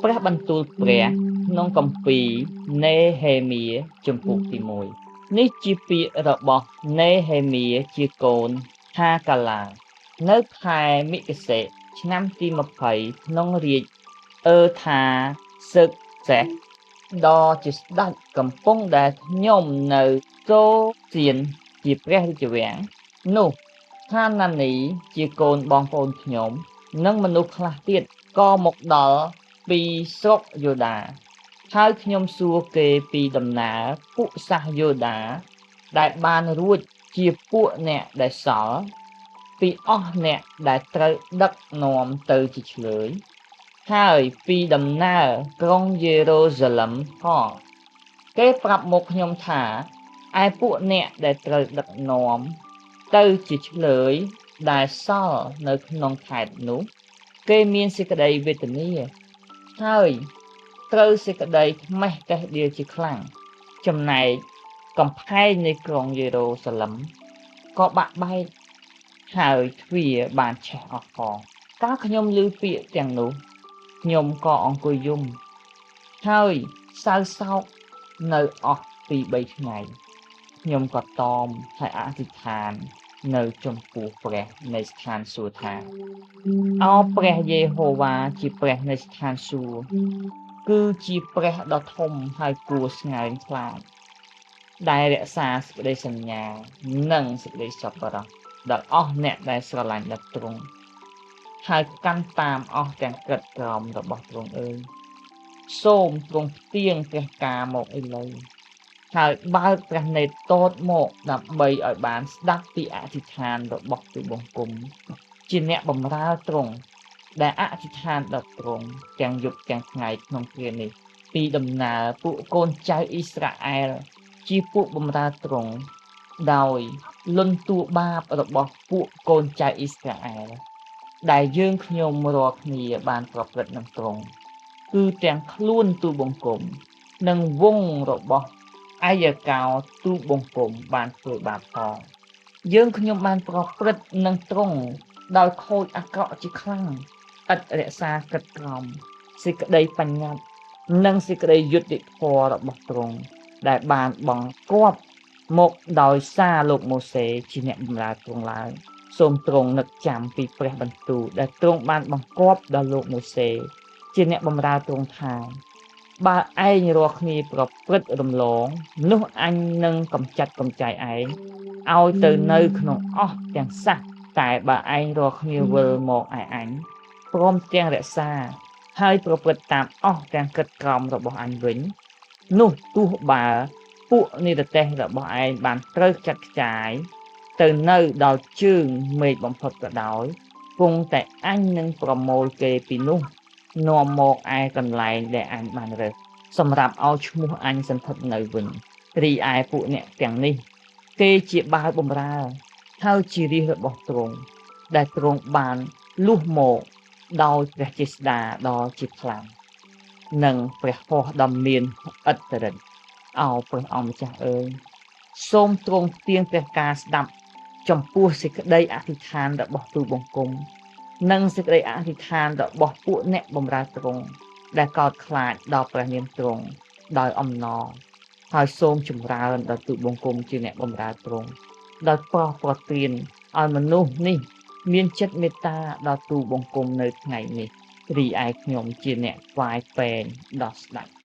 ព្រះបន្ទូលព្រះក្នុងគម្ពីរនេហេមៀជំពូកទី1នេះជាពាក្យរបស់នេហេមៀជាកូនហាកាឡានៅខែមិគសេកឆ្នាំទី20ក្នុងរាជ្យអឺថាសឹកសេះដ៏ជាស្ដេចកំពុងដែលខ្ញុំនៅសូសៀនជាព្រះរាជវាំងនោះហានានីជាកូនបងប្អូនខ្ញុំនិងមនុស្សខ្លះទៀតក៏មកដល់ពីស្រុកយូដាហើយខ្ញុំសួរគេពីដំណើរពួកសាសយូដាដែលបានរួចជាពួកអ្នកដែលសល់ពីអស់អ្នកដែលត្រូវដឹកនាំទៅជាឆ្លើយហើយពីដំណើរក្រុងយេរូសាឡឹមផងគេប្រាប់មកខ្ញុំថាឯពួកអ្នកដែលត្រូវដឹកនាំទៅជាឆ្លើយដែលសល់នៅក្នុងខេត្តនោះគេមានសេចក្តីវេទនាហើយត្រូវសេចក្តីថ្មេះកេះដៀលជាខ្លាំងចំណែកកំផែងនៃក្រុងយេរូសាឡឹមក៏បាក់បែកហើយទ្វារបានឆេះអស់ផងកាលខ្ញុំឮពាក្យទាំងនោះខ្ញុំក៏អង្គុយយំហើយសៅសោកនៅអស់ពី3ថ្ងៃខ្ញុំក៏តមហើយអធិដ្ឋាននៅចំពោះព្រះនៃស្ថានសួគ៌ថាអោព្រះយេហូវ៉ាជាព្រះនៃស្ថានសួគ៌គឺជាព្រះដ៏ធំហើយគួរស្ងើចខ្លាចដែលរក្សាសេចក្តីសញ្ញា និងសេចក្តីសប្បុរសដល់អស់អ្នកដែលស្រឡាញ់ដល់ទ្រង់ហើយកាន់តាមអស់ទាំងកិត្តក្រមរបស់ទ្រង់សូមទ្រង់ផ្ទៀងព្រះការមកឥឡូវហើយបើកព្រះនេត្រទតមកដើម្បីឲ្យបានស្ដាប់ពីអធិដ្ឋានរបស់ទូលបង្គំជាអ្នកបម្រើទ្រង់ដែលអធិដ្ឋានដល់ទ្រង់ទាំងយប់ទាំងថ្ងៃក្នុងគ្រានេះពីដំណើរពួកកូនចៅអ៊ីស្រាអែលជាពួកបម្រើទ្រង់ដោយលន់តួបាបរបស់ពួកកូនចៅអ៊ីស្រាអែលដែលយើងខ្ញុំរាល់គ្នាបានប្រព្រឹត្តនឹងទ្រង់គឺទាំងខ្លួនទូលបង្គំនិងវង្សរបស់អាយកោទូលបង្គំបានធ្វើបាបផងយើងខ្ញុំបានប្រព្រឹត្តនឹងទ្រង់ដោយខូចអាក្រក់ជាខ្លាំងឥតរក្សាកិត្តក្រមសេចក្តីបញ្ញត្តិនិងសេចក្តីយុត្តិធម៌របស់ទ្រង់ដែលបានបង្គាប់មកដោយសារលោកម៉ូសេជាអ្នកបម្រើទ្រង់ឡើងសូមទ្រង់នឹកចាំពីព្រះបន្ទូលដែលទ្រង់បានបង្គាប់ដល់លោកម៉ូសេជាអ្នកបម្រើទ្រង់ថាបើឯងរាល់គ្នាប្រព្រឹត្តរំលងនោះអញនឹងកម្ចាត់កម្ចាយឯងឲ្យទៅនៅក្នុងអស់ទាំងសះតែបើឯងរាល់គ្នាវិលមកឯអញព្រមទាំងរក្សាហើយប្រព្រឹត្តតាមអស់ទាំងកិត្តក្រមរបស់អញវិញនោះទោះបើពួកនិរទេសរបស់ឯងបានត្រូវចាត់ខ្ចាយទៅនៅដល់ជើងមេឃបំផុតក៏ដោយគង់តែអញនឹងប្រមូលគេពីនោះនាំមកឯកន្លែងដែលអញបានរើសសម្រាប់ឲ្យឈ្មោះអញសន្ធិដ្ឋនៅវិញរីឯពួកអ្នកទាំងនេះគេជាបាវបម្រើហើយជារាជរបស់ទ្រង់ដែលទ្រង់បានលុះមកដោយព្រះចេស្តាដ៏ជាខ្លាំងនិងព្រះហស្ថដ៏មានឥទ្ធិឫទ្ធិអោព្រះអង្គម្ចាស់អើយសូមទ្រង់ផ្ទៀងព្រះការស្ដាប់ចំពោះសេចក្តីអធិដ្ឋានរបស់ទូលបង្គំនិងសេចក្តីអធិដ្ឋានរបស់ពួកអ្នកបម្រើទ្រង់ដែលកោតខ្លាចដល់ព្រះនាមទ្រង់ដោយអំណរហើយសូមចម្រើនដល់ទូលបង្គំជាអ្នកបម្រើទ្រង់ដោយប្រោសប្រទានឲ្យមនុស្សនេះមានចិត្តមេត្តាដល់ទូលបង្គំនៅថ្ងៃនេះរីឯខ្ញុំជាអ្នកថ្វាយពែនដល់ស្ដេច